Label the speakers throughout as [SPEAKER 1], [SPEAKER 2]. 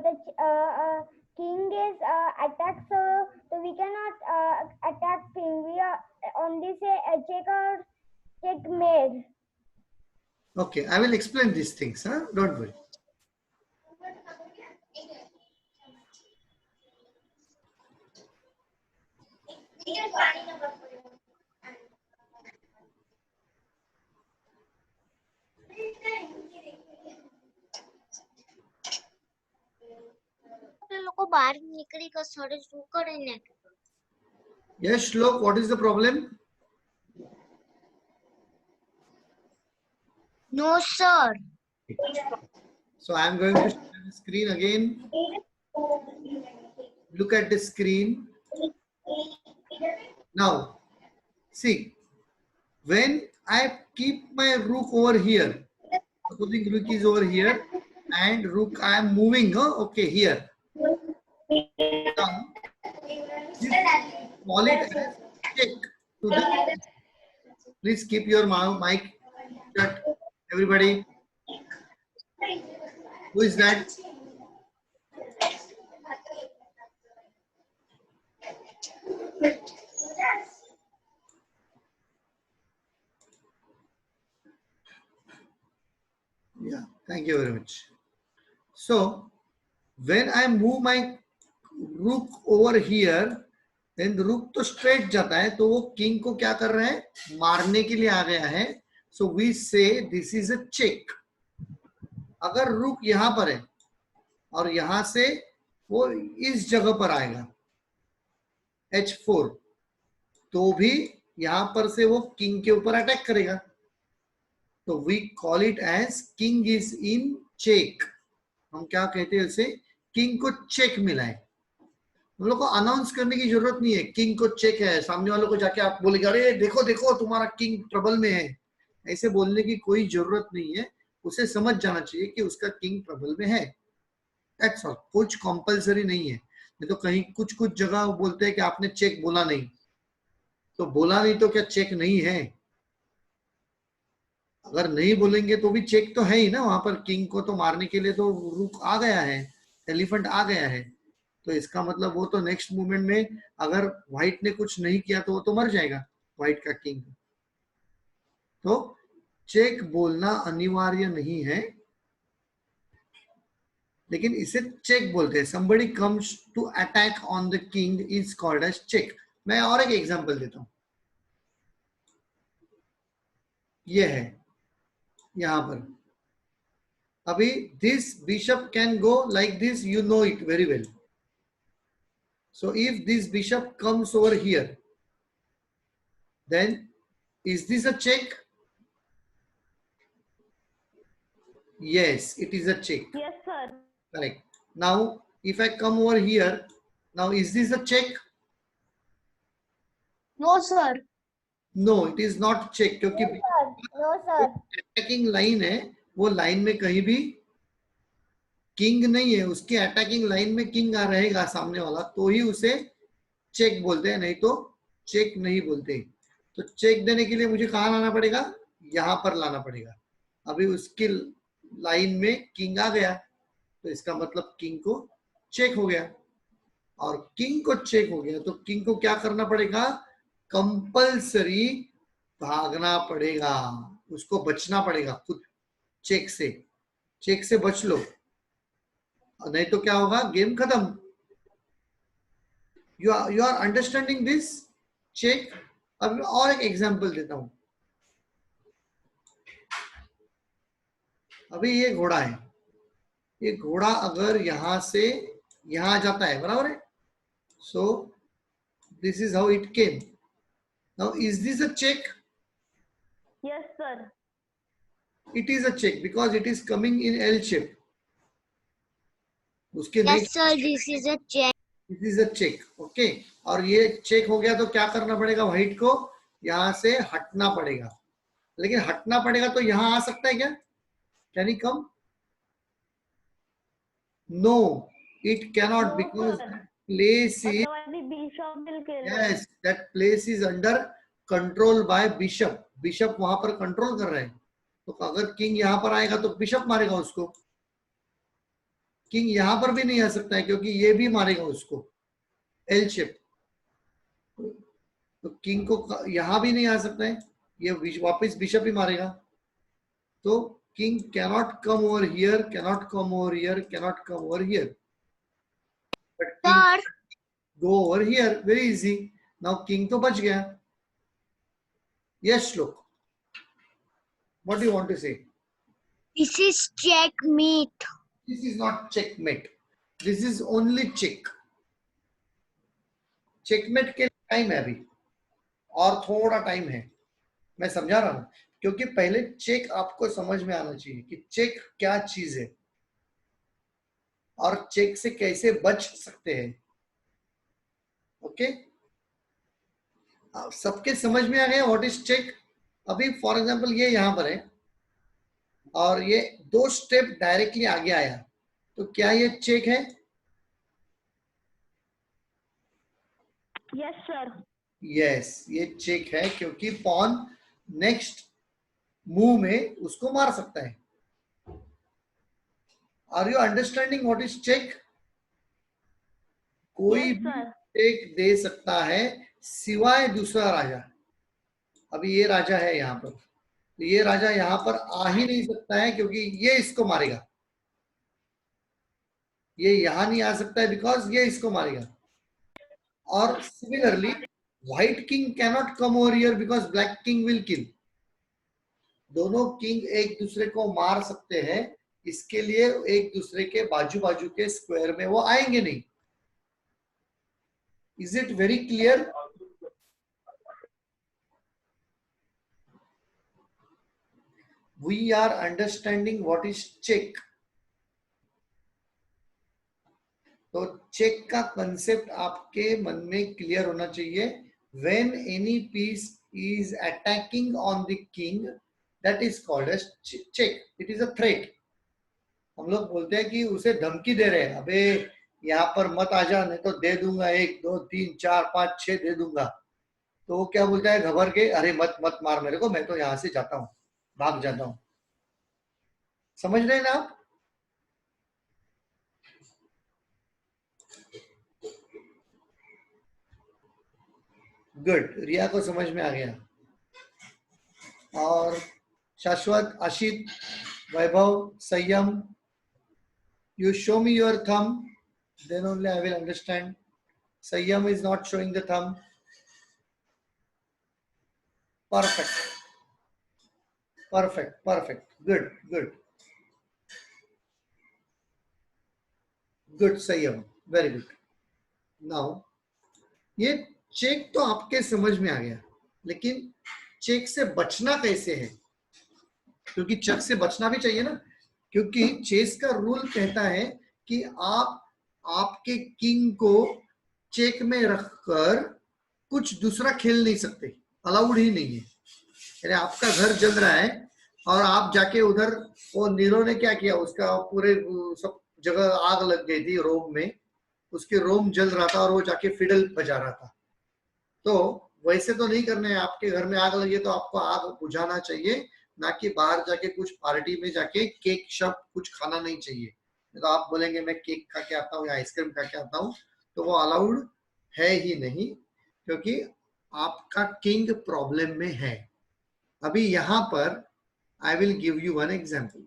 [SPEAKER 1] the king is attacked, so we cannot attack king. We are only say check or checkmate.
[SPEAKER 2] Okay, I will explain these things. Huh? Don't worry. Yes, Shlok, what is the problem?
[SPEAKER 3] No, sir.
[SPEAKER 2] So I am going to share the screen again. Look at the screen. Now, see, when I keep my rook over here, supposing rook is over here and rook I am moving, okay, here. Now, call it as check to the. Please keep your mic shut, everybody. Who is that? Yeah, thank you very much. So, when I move my rook over here, then rook तो straight जाता है, तो वो king को क्या कर रहा है? मारने के लिए आ गया है. So we say this is a check. अगर rook यहाँ पर है और यहाँ से वो इस जगह पर आएगा h4, तो भी यहाँ पर से वो king के ऊपर अटैक करेगा. तो we call it as king is in check. हम क्या कहते हैं उसे? किंग को चेक मिला है. हम लोग को अनाउंस करने की जरूरत नहीं है किंग को चेक है. सामने वालों को जाके आप बोलेंगे अरे देखो देखो तुम्हारा किंग ट्रबल में है. ऐसे बोलने की कोई जरूरत नहीं है. उसे समझ जाना चाहिए कि उसका किंग ट्रबल में है. That's all. कुछ कंपलसरी नहीं है. नहीं तो कहीं कुछ कुछ जगह बोलते हैं कि आपने चेक बोला नहीं. तो बोला नहीं तो क्या चेक नहीं है? अगर नहीं बोलेंगे तो भी चेक तो है ही ना. वहां पर किंग को तो मारने के लिए तो रुक आ गया है, एलिफेंट आ गया है. तो इसका मतलब वो तो नेक्स्ट मूवमेंट में अगर व्हाइट ने कुछ नहीं किया तो वो तो मर जाएगा व्हाइट का किंग. तो चेक बोलना अनिवार्य नहीं है, लेकिन इसे चेक बोलते हैं. somebody comes to attack on the king is called as check. मैं और एक एग्जांपल देता हूं. ये है यहां पर. अभी this bishop can go like this. You know it very well. So if this bishop comes over here, then is this a check? Yes, it is a check.
[SPEAKER 1] Yes, sir.
[SPEAKER 2] Correct. Now, if I come over here, now is this a check?
[SPEAKER 3] No, sir.
[SPEAKER 2] No, it is not check. क्योंकि
[SPEAKER 1] No, sir.
[SPEAKER 2] Attacking line है, वो line में कहीं भी king नहीं है. उसकी attacking line में किंग आ रहेगा सामने वाला, तो ही उसे चेक बोलते हैं, नहीं तो चेक नहीं बोलते. तो चेक देने के लिए मुझे कहाँ लाना पड़ेगा? यहाँ पर लाना पड़ेगा. अभी उसकी लाइन में किंग आ गया, तो इसका मतलब किंग को चेक हो गया. और किंग को चेक हो गया तो किंग को क्या करना पड़ेगा? कंपल्सरी भागना पड़ेगा. उसको बचना पड़ेगा खुद चेक से. चेक से बच लो, नहीं तो क्या होगा? गेम खत्म. You are understanding this? Check. अब और एक एग्जांपल देता हूं. अभी ये घोड़ा है. ये घोड़ा अगर यहां से यहां जाता है, बराबर है. So this is how it came. Now is this a check?
[SPEAKER 1] Yes, sir.
[SPEAKER 2] It is a check because it is coming in L shape. उसके
[SPEAKER 3] Yes, sir. This is a check.
[SPEAKER 2] This is a check. Okay. और ये check हो गया तो क्या करना पड़ेगा? White को यहाँ से हटना पड़ेगा. लेकिन हटना पड़ेगा तो यहाँ आ सकता है क्या? Can he come? No, it cannot,
[SPEAKER 1] No,
[SPEAKER 2] because
[SPEAKER 1] sir.
[SPEAKER 2] that place is,
[SPEAKER 1] Otherwise, the bishop will kill.
[SPEAKER 2] yes, that place is under control by bishop. Bishop वहां पर कंट्रोल कर रहे हैं. तो अगर किंग यहाँ पर आएगा तो बिशप मारेगा उसको. किंग यहां पर भी नहीं आ सकता है क्योंकि ये भी मारेगा उसको, एल शेप। तो किंग को यहां भी नहीं आ सकता है, ये वापस बिशप ही मारेगा। तो king cannot come over here, cannot come over here, cannot come over here, but king
[SPEAKER 3] Sir,
[SPEAKER 2] go over here, very easy. Now king तो बच गया। Yes Shlok, what do you want to say?
[SPEAKER 3] this is checkmate.
[SPEAKER 2] This is not checkmate, this is only check। Checkmate के time है अभी, और थोड़ा time है, मैं समझा रहा हूं। क्योंकि पहले चेक आपको समझ में आना चाहिए कि चेक क्या चीज है और चेक से कैसे बच सकते हैं। ओके, सबके समझ में आ गया व्हाट इज चेक? अभी फॉर एग्जांपल ये यहां पर है और ये 2 स्टेप डायरेक्टली आगे आया, तो क्या ये चेक है?
[SPEAKER 1] Yes, sir.
[SPEAKER 2] यस, ये चेक है क्योंकि पॉन नेक्स्ट मूव में उसको मार सकता है। Are you understanding what is check? कोई
[SPEAKER 1] Yes,
[SPEAKER 2] भी
[SPEAKER 1] sir.
[SPEAKER 2] चेक दे सकता है सिवाय दूसरा राजा। अभी ये राजा है यहाँ पर, तो ये राजा यहाँ पर आ ही नहीं सकता है क्योंकि ये इसको मारेगा। ये यहां नहीं आ सकता है बिकॉज ये इसको मारेगा। और similarly white king cannot come over here because black king will kill. दोनों किंग एक दूसरे को मार सकते हैं, इसके लिए एक दूसरे के बाजू बाजू के स्क्वायर में वो आएंगे नहीं। Is it very clear? We are understanding what is check. तो चेक का कंसेप्ट आपके मन में क्लियर होना चाहिए। When any piece is attacking on the king, that is called as check, it is a threat. हम लोग बोलते हैं कि उसे धमकी दे रहे हैं, अबे यहाँ पर मत आ जा, नहीं तो दे दूंगा 1 2 3 4 5 6 दे दूंगा। तो वो क्या बोलता है घबर के, अरे मत मत मार मेरे को, मैं तो यहाँ से जाता हूँ, भाग जाता हूँ। समझ रहे हैं ना आप? गुड, रिया को समझ में आ गया। और शाश्वत, आशित, वैभव, संयम, you show me your thumb, then only I will understand. Sayyam is not showing the thumb. Perfect, perfect, perfect, good, good, good Sayyam, very good. Now ये चेक तो आपके समझ में आ गया, लेकिन चेक से बचना कैसे है? क्योंकि चेक से बचना भी चाहिए ना, क्योंकि चेस का रूल कहता है कि आप आपके किंग को चेक में रखकर कुछ दूसरा खेल नहीं सकते, अलाउड ही नहीं है। यानी आपका घर जल रहा है और आप जाके उधर, वो नीरो ने क्या किया, उसका पूरे सब जगह आग लग गई थी रोम में, उसके रोम जल रहा था और वो जाके फिडल बजा रहा था। तो वैसे तो नहीं करना है, आपके घर में आग लगी तो आपको आग बुझाना चाहिए, ना कि बाहर जाके कुछ पार्टी में जाके केक शब कुछ खाना नहीं चाहिए। तो आप बोलेंगे मैं केक खा के आता हूँ या आइसक्रीम खा के आता हूँ, तो वो अलाउड है ही नहीं, क्योंकि आपका किंग प्रॉब्लम में है। अभी यहां पर I will give you one example.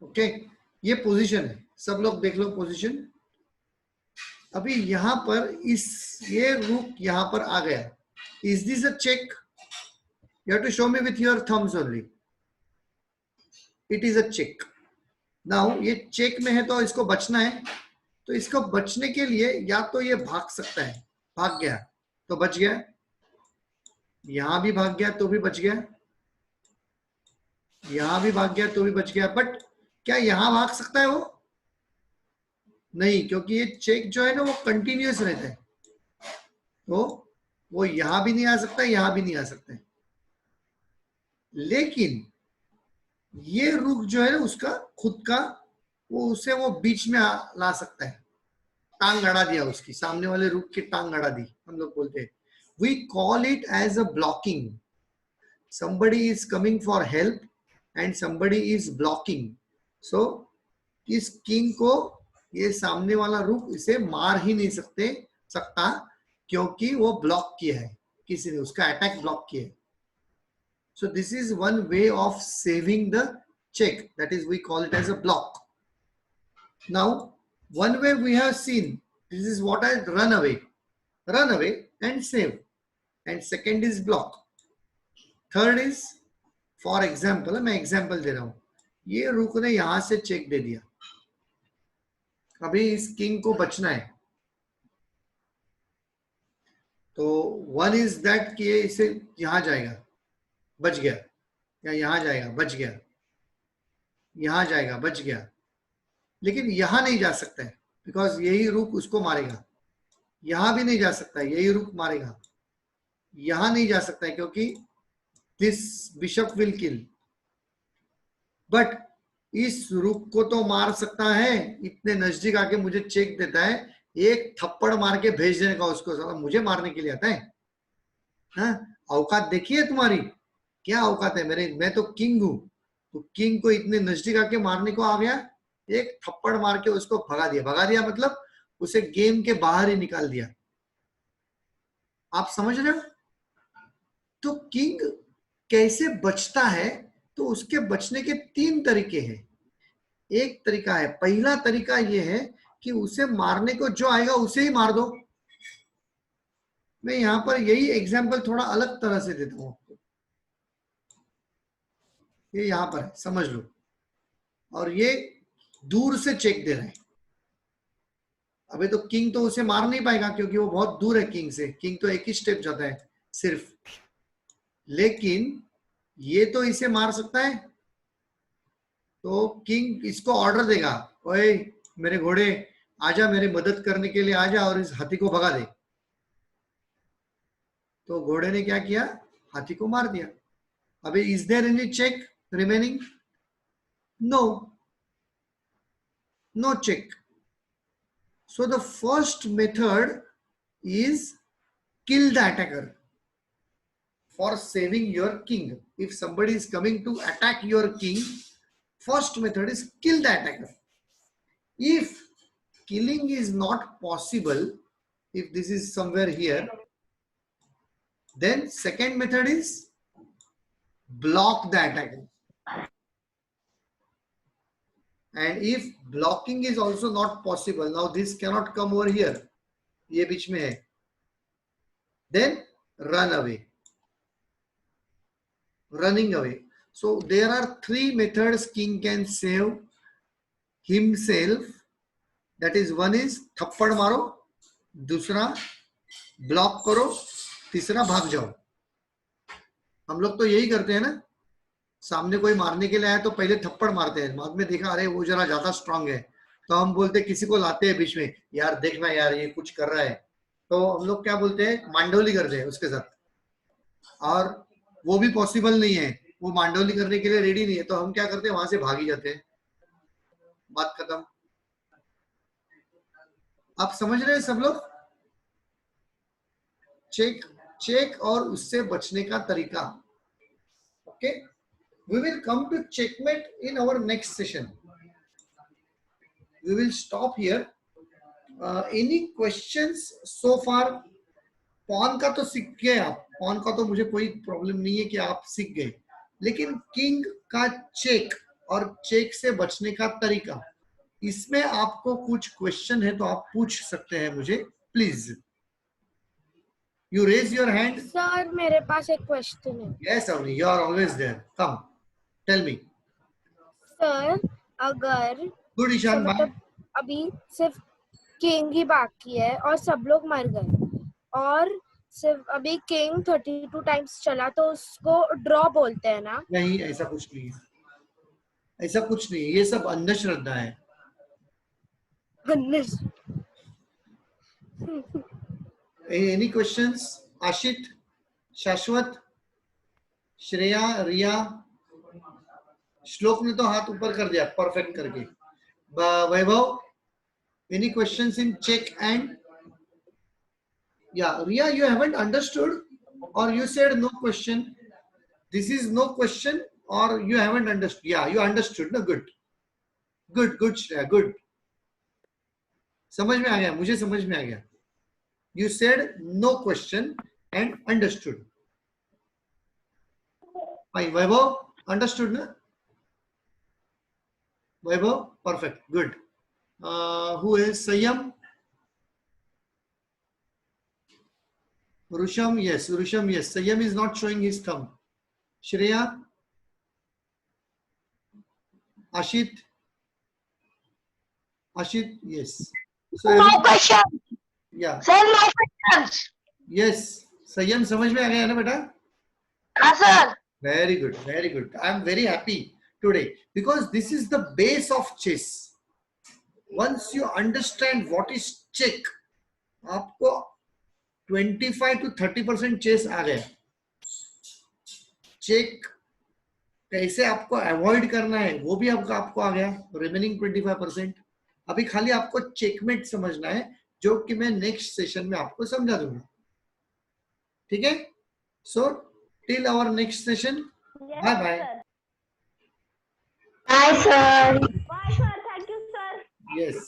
[SPEAKER 2] Okay, ये पोजीशन है, सब लोग देख लो पोजीशन। अभी यहां पर इस ये रूक यहां पर आ गया, is this a check? You have to show me with your thumbs only. It is a check. Now ये चेक में है तो इसको बचना है, तो इसको बचने के लिए या तो ये भाग सकता है, भाग गया तो बच गया, यहां भी भाग गया तो भी बच गया, यहां भी भाग गया तो भी बच गया। बट क्या यहां भाग सकता है वो? नहीं, क्योंकि ये चेक जो है ना वो कंटिन्यूअस रहता है, तो वो यहां भी नहीं आ सकता, यहां भी नहीं आ सकता है। लेकिन ये रुक जो है उसका खुद का वो उसे वो बीच में ला सकता है, टांग अड़ा दिया उसकी, सामने वाले रुक की टांग अड़ा दी, हम लोग बोलते हैं। We call it as a blocking. somebody is coming for help and somebody is blocking, so इस किंग को ये सामने वाला रुक इसे मार ही नहीं सकता क्योंकि वो ब्लॉक किया है, किसी ने उसका अटैक ब्लॉक किया है। So this is one way of saving the check, that is we call it as a block. Now one way we have seen, this is what I run away and save, and second is block. Third is, for example, मैं example दे रहा हूं, ये रुक ने यहां से check दे दिया, अभी इस किंग को बचना है, तो वन इज दैट कि ये इसे यहां जाएगा बच गया, या यहां जाएगा बच गया, यहां जाएगा बच गया, लेकिन यहां नहीं जा सकता है बिकॉज यही रुक उसको मारेगा, यहां भी नहीं जा सकता है, यही रुक मारेगा, यहां नहीं जा सकता है क्योंकि this bishop will kill, but इस रुक को तो मार सकता है, इतने नजदीक आके मुझे चेक देता है, एक थप्पड़ मार के भेज देने का उसको, साला मुझे मारने के लिए आता है। हाँ, औकात देखिए तुम्हारी, क्या औकात है मेरे, मैं तो किंग हूं, तो किंग को इतने नजदीक आके मारने को आ गया, एक थप्पड़ मार के उसको भगा दिया मतलब उसे गेम के बाहर ही निकाल दिया। आप समझ रहे हो? तो किंग कैसे बचता है, तो उसके बचने के 3 तरीके हैं। एक तरीका है, पहला तरीका यह है कि उसे मारने को जो आएगा उसे ही मार दो। मैं यहां पर यही एग्जांपल थोड़ा अलग तरह से देता हूं आपको, ये यहां पर है, समझ लो, और ये दूर से चेक दे रहे हैं। अबे तो किंग तो उसे मार नहीं पाएगा क्योंकि वो बहुत दूर है किंग से, किंग तो एक ही स्टेप जाता है सिर्फ, लेकिन ये तो इसे मार सकता है, तो किंग इसको ऑर्डर देगा, ओए मेरे घोड़े आजा, मेरे मदद करने के लिए आजा और इस हाथी को भगा दे। तो घोड़े ने क्या किया, हाथी को मार दिया। अभी is there any check remaining? No, no check. So the first method is kill the attacker for saving your king. If somebody is coming to attack your king, first method is kill the attacker. If killing is not possible, if this is somewhere here, then second method is block the attacker. And if blocking is also not possible, now this cannot come over here, ये बीच में है, then run away, running away. So there are 3 methods king can save himself, that is, one is थप्पड़ मारो, दूसरा block करो, तीसरा भाग जाओ। हम लोग तो यही करते हैं ना, सामने कोई मारने के लिए आया तो पहले थप्पड़ मारते हैं, बाद में देखा अरे वो जरा ज्यादा स्ट्रांग है, तो हम बोलते किसी को लाते हैं बीच में, यार देखना यार ये कुछ कर रहा है, तो हम लोग क्या बोलते हैं, मांडोली करते हैं उसके साथ, और वो भी पॉसिबल नहीं है, वो मांडोली करने के लिए रेडी नहीं है, तो हम क्या करते हैं, वहां से भाग ही जाते हैं, बात खत्म। आप समझ रहे हैं सब लोग? चेक और उससे बचने का तरीका। Okay, we will come to checkmate in our next session. We will stop here. Any questions so far? Pawn का तो सीख गए आप, पॉन का तो मुझे कोई प्रॉब्लम नहीं है कि आप सीख गए, लेकिन किंग का चेक और चेक से बचने का तरीका, इसमें आपको कुछ क्वेश्चन है तो आप पूछ सकते हैं मुझे, please. You raise your hand.
[SPEAKER 3] Sir मेरे पास एक क्वेश्चन है।
[SPEAKER 2] Yes Avni, you are always there, come tell me.
[SPEAKER 3] Sir अगर
[SPEAKER 2] गुड ईशान भाई,
[SPEAKER 3] मतलब अभी सिर्फ किंग ही बाकी है और सब लोग मर गए, और सिर्फ अभी किंग 32 टाइम्स चला, तो उसको ड्रॉ बोलते हैं ना?
[SPEAKER 2] नहीं, ऐसा कुछ नहीं है, ऐसा कुछ नहीं है, ये सब अंधश्रद्धा है। Any questions? आशित, शाश्वत, श्रेया, रिया, श्लोक ने तो हाथ ऊपर कर दिया परफेक्ट करके. वैभव, any questions in check and? Yeah, Ria, you haven't understood or you said no question? This is no question or you haven't understood? Yeah, you understood. No, good. Good, good, Shreya, good. समझ में आ गया, मुझे समझ में आ गया. You said no question and understood. Fine. Vaibhav, understood, na? Vaibhav, perfect, good. Who is Sayyam? Rusham, yes. Rusham, yes. Sayyam is not showing his thumb. Shreya? Ashit? Ashit, yes. So,
[SPEAKER 4] No question.
[SPEAKER 2] yeah.
[SPEAKER 4] Sir, no questions.
[SPEAKER 2] Yes. Sayyam समझ में आ गया ना बेटा?
[SPEAKER 4] हाँ sir.
[SPEAKER 2] Very good, very good. I am very happy today because this is the base of chess. Once you understand what is check, आपको 25 to 30% chess आ गया. Check कैसे आपको अवॉइड करना है वो भी आपको आ गया. रिमेनिंग 25%. अभी खाली आपको चेकमेट समझना है जो कि मैं नेक्स्ट सेशन में आपको समझा दूंगा. ठीक है? So till our next session. Bye bye.
[SPEAKER 4] Bye sir.
[SPEAKER 1] Bye, sir. Thank you, sir.
[SPEAKER 2] Yes.